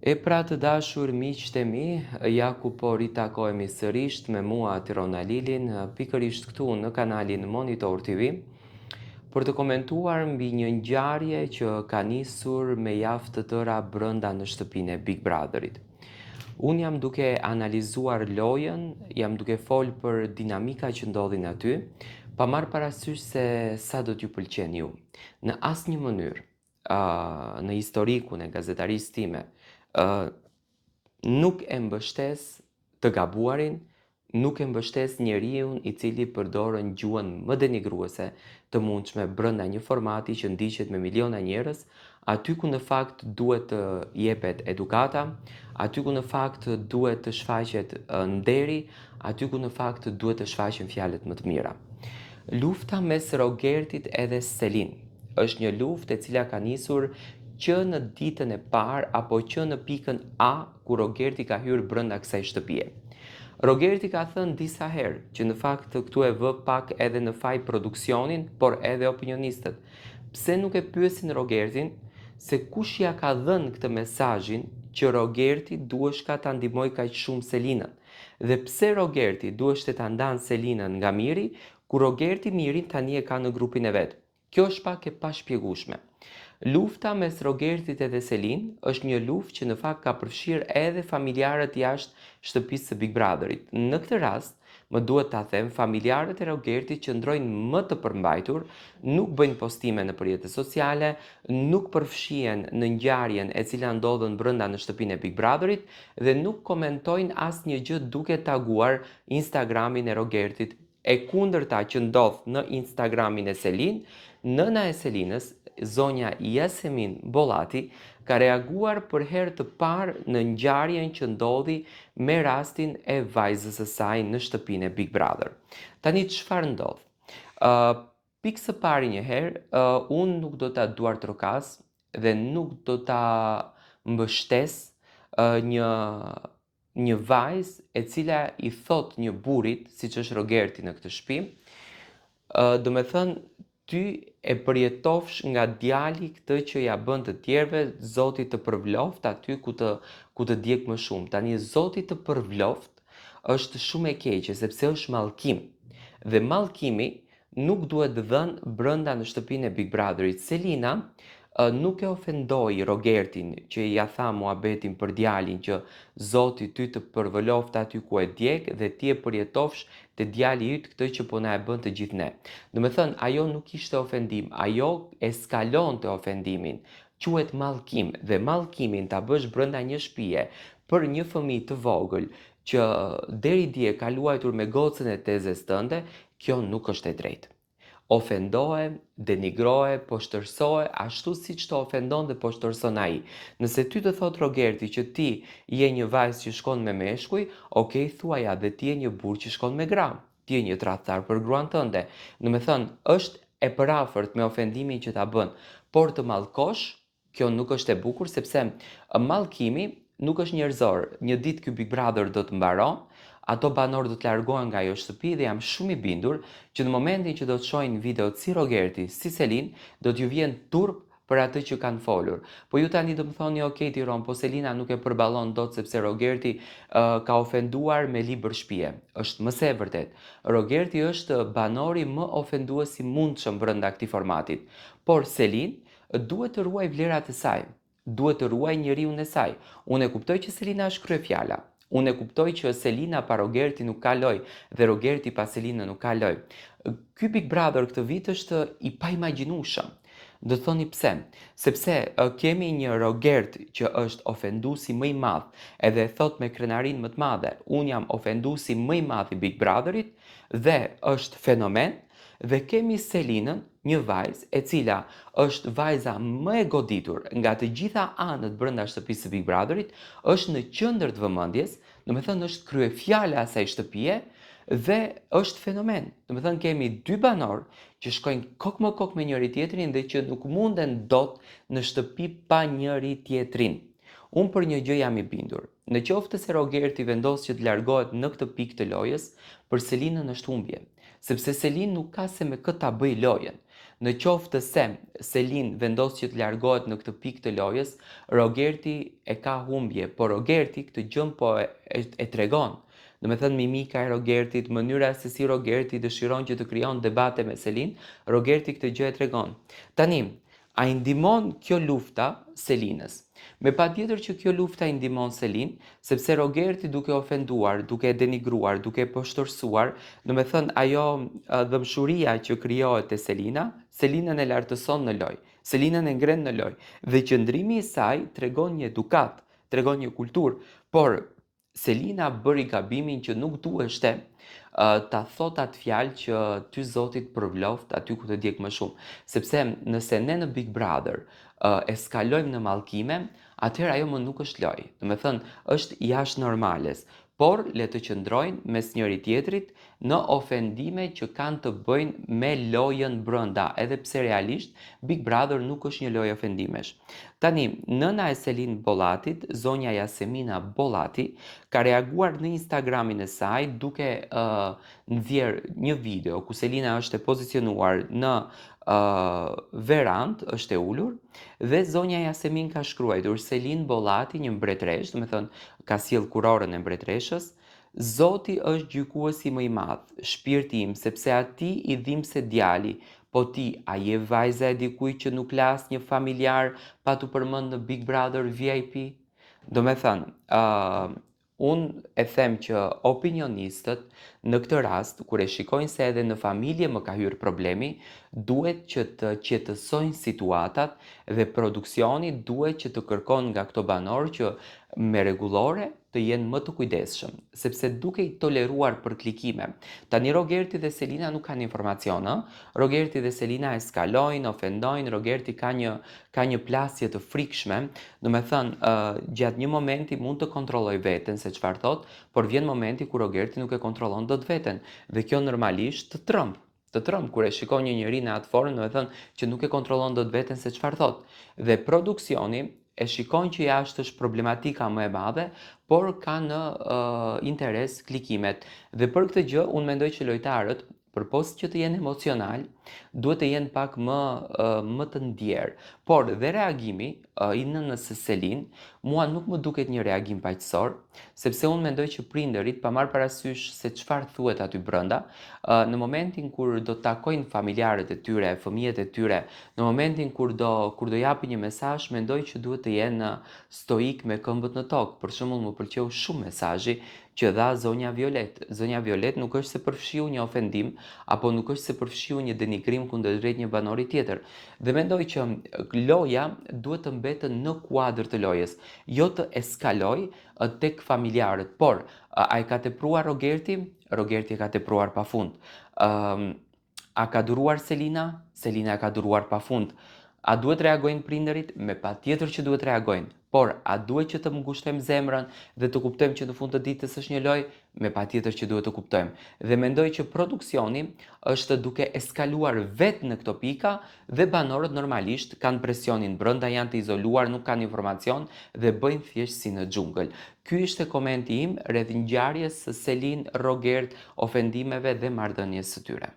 E pra të dashur miqtë e mi, ja ku po ritakohemi sërish me mua Tirona Lilin, pikërisht këtu në kanalin Monitor TV, për të komentuar mbi një ngjarje që ka nisur me javë të tëra brenda në shtëpinë e Big Brotherit. Unë jam duke analizuar lojën, jam duke folë për dinamika që ndodhin aty, pa marrë parasysh se sa do t'ju pëlqen ju. Në asnjë mënyrë, në historikun e gazetarisë time, nuk e mbështes të gabuarin, nuk e mbështes njeriu i cili përdorën gjuhën më denigruese të mundshme brenda një formati që ndiqet me miliona njerëz, aty ku në fakt duhet të jepet edukata, aty ku në fakt duhet të shfaqet nderi, aty ku në fakt duhet të shfaqen fjalët më të mira. Lufta mes Rogertit edhe Selin është një luftë e cila ka nisur që në ditën e parë apo që në pikën A ku Rogerti ka hyrë brenda kësaj shtëpie. Rogerti ka thënë disa herë që në fakt këtu e vë pak edhe në faj produksionin, por edhe opinionistët. Pse nuk e pyesin Rogertin se kush ja ka dhënë këtë mesazhin që Rogerti duheshka ta ndihmoj kaq shumë Selinën? Dhe pse Rogerti duheshte ta ndanë Selinën nga Miri, ku Rogerti Mirin tani e ka në grupin e vet? Kjo është pak e pashpjegueshme. Lufta mes Rogertit edhe Selin është një luftë që në fakt ka përfshirë edhe familjarët jashtë shtëpisë së Big Brotherit. Në këtë rast, më duhet ta them, familjarët e Rogertit qëndrojnë më të përmbajtur, nuk bëjnë postime në rrjetet sociale, nuk përfshihen në ngjarjen e cila ndodhen brenda në shtëpinë e Big Brotherit dhe nuk komentojnë asnjë gjë duke taguar Instagramin e Rogertit. E kundërta që ndodh në Instagramin e Selin, nëna e Selinës, zonja Yasemin Bollati, ka reaguar për herë të parë në ngjarjen që ndodhi me rastin e vajzës së saj në shtëpinë e Big Brother. Tani çfarë ndodh? Pikë së pari një herë, unë nuk do ta duartrokas dhe nuk do ta mbështes një vajzë e cila i thot një burrit, siç është Rogerti në këtë shtëpi, do me thënë, ty e përjetofsh nga djali këtë që ja bën të tjerëve, Zoti të përvloft aty ku të djeg më shumë. Tani Zoti të përvloft është shumë e keqe sepse është mallkim. Dhe mallkimi nuk duhet dhënë brenda në shtëpinë e Big Brotherit. Selina nuk e ofendoi Rogertin që ja tha muhabetin për djalin që Zoti ty të përvloft aty ku e djeg dhe ti e përjetofsh te djali yt këtë që po na e bën të gjithë ne. Do me thënë, ajo nuk ishte ofendim, ajo eskalonte ofendimin. Quhet mallkim dhe mallkimin ta bësh brenda një shtëpie për një fëmijë të vogël që deri dje ka luajtur me gocën e tezes tënde, kjo nuk është e drejtë. Ofendohe, denigrohe, po shtërsohe, ashtu siç të ofendon dhe po shtërson ai. Nëse ty të thot Rogerti që ti je një vajzë që shkon me meshkuj, okay, thuaja dhe ti je një burr që shkon me gra. Ti je një tradhtar për gruan tënde. Do me thënë, është e përafërt me ofendimin që ta bën, por të mallkosh, kjo nuk është e bukur sepse mallkimi nuk është njerëzor. Një ditë ky Big Brother do të mbaron, ato banorë do të largohen nga ajo shtëpi dhe jam shumë i bindur që në momentin që do të shohin videot si Rogerti, si Selin, do t'ju vjen turp për atë që kanë folur. Po ju tani do më thoni, okay, Tiron, po Selina nuk e përballon dot sepse Rogerti ka ofenduar me libër shtëpie. Është më së vërtet. Rogerti është banori më ofendues i mundshëm brenda këtij formatit. Por Selin duhet të ruaj vlerat e saj. Duhet të ruaj njeriun e saj. Unë e kuptoj që Selina është kryefjala. Unë e kuptoj që Selina pa Rogerti nuk ka loj dhe Rogerti pa Selina nuk ka loj. Ky Big Brother këtë vit është i paimagjinueshëm. Do të thoni pse? Sepse kemi një Rogert që është ofenduesi më i madh edhe thot me krenarin më të madhe, unë jam ofenduesi më i madh i Big Brotherit dhe është fenomen, dhe kemi Selinën, një vajzë e cila është vajza më e goditur nga të gjitha anët brenda shtëpisë së Big Brotherit, është në qendër të vëmendjes, do të thënë është kryefjala e asaj shtëpie dhe është fenomen. Do të thënë kemi dy banor që shkojnë kok më kok me njëri tjetrin dhe që nuk munden dot në shtëpi pa njëri tjetrin. Unë për një gjë jam i bindur. Në qoftë se Rogerti vendos që të largohet në këtë pikë të lojës, për Selinën është humbje, sepse Selin nuk ka se me këtë ta bëj lojën. Në qoftë se Selin vendos që të largohet në këtë pikë të lojës, Rogerti e ka humbje, por Rogerti këtë gjën po e tregon. Do me thënë mimika e Rogertit, mënyra se si Rogerti dëshiron që të krijon debate me Selin, Rogerti këtë gjë e tregon. Tani, a i ndihmon kjo lufta Selinës? Me patjetër që kjo lufta i ndihmon Selin, sepse Rogerti duke ofenduar, duke denigruar, duke poshtërsuar, do me thënë ajo dëmshuria që krijohet te Selina, Selinën e lartëson në lojë, Selinën e ngren në lojë, dhe qëndrimi i saj tregon një edukat, tregon një kulturë, por Selina bëri gabimin që nuk duheshte ta thot atë fjalë që ty zotit përvloft aty ku të djeg më shumë, sepse nëse ne në Big Brother eskalojmë në mallkime, atëherë ajo më nuk është lojë. Do me thënë, është jashtë normales, por le të qëndrojnë mes njëri tjetrit në ofendime që kanë të bëjnë me lojën brenda, edhe pse realisht Big Brother nuk është një lojë ofendimesh. Tani, nëna e Selin Bollatit, zonja Jasemina Bollati, ka reaguar në Instagramin e saj duke nxjerr një video ku Selina është e pozicionuar në verand, është e ulur, dhe zonja Jasemin ka shkruar Selin Bollati, një mbretresh, do me thënë ka sjell kurorën e mbretreshës, Zoti është gjykuesi më i madh, shpirti im, sepse ati i dhimbse djali, po ti, a je vajza e dikujt që nuk las një familjar pa tu përmend në Big Brother VIP? Do me thënë, unë e them që opinionistët në këtë rast, kur e shikojnë se edhe në familje më ka hyrë problemi, duhet që të qetësojnë situatat dhe produksioni duhet që të kërkon nga këto banorë që me rregullore të jenë më të kujdesshëm, sepse duke i toleruar për klikime. Tani Rogerti dhe Selina nuk kanë informacion, Rogerti dhe Selina eskalojnë, ofendojnë, Rogerti ka një plasje të frikshme, do me thënë, gjatë një momenti mund të kontrolloj veten se çfarë thot, por vjen momenti kur Rogerti nuk e kontrollon dot veten, dhe kjo normalisht të trëmb kur e shikon një njeri në atë formë, do me thënë që nuk e kontrollon dot veten se çfarë thot. Dhe produksioni e shikon që jashtë është problematika më e madhe, por ka në interes klikimet. Dhe për këtë gjë, unë mendoj që lojtarët, përpos që të jenë emocional, duhet të jenë pak më të ndjerë. Por dhe reagimi i nënës së Selin, mua nuk më duket një reagim paqësor, sepse unë mendoj që prindërit, pa marrë parasysh se çfarë thuhet aty brenda, në momentin kur do të takojnë familjarët e tyre, fëmijët e tyre, në momentin kur do japin një mesazh, mendoj që duhet të jenë stoik me këmbët në tokë. Për shembull, më pëlqeu shumë mesazhi që dha zonja Violet. Zonja Violet nuk është se përfshiu një ofendim, apo nuk është se përfshiu një denigrim kundërdrejt një banori tjetër. Dhe mendoj që loja duhet të mbetet në kuadër të lojës, jo të eskaloj tek familjarët. Por, a e ka tepruar Rogerti? Rogerti e ka tepruar pafund. A ka duruar Selina? Selina e ka duruar pafund. A duhet reagojnë prindërit? Me patjetër që duhet reagojnë. Por, a duhet që të ngushtojmë zemrën dhe të kuptojmë që në fund të ditës është një lojë? Me patjetër që duhet të kuptojmë. Dhe mendoj që produksioni është duke eskaluar vetë në këto pika dhe banorët normalisht kanë presionin brenda, janë të izoluar, nuk kanë informacion dhe bëjnë thjesht si në xhungël. Ky ishte komenti im rreth ngjarjes së Selin, Rogert, ofendimeve dhe marrëdhënies së tyre.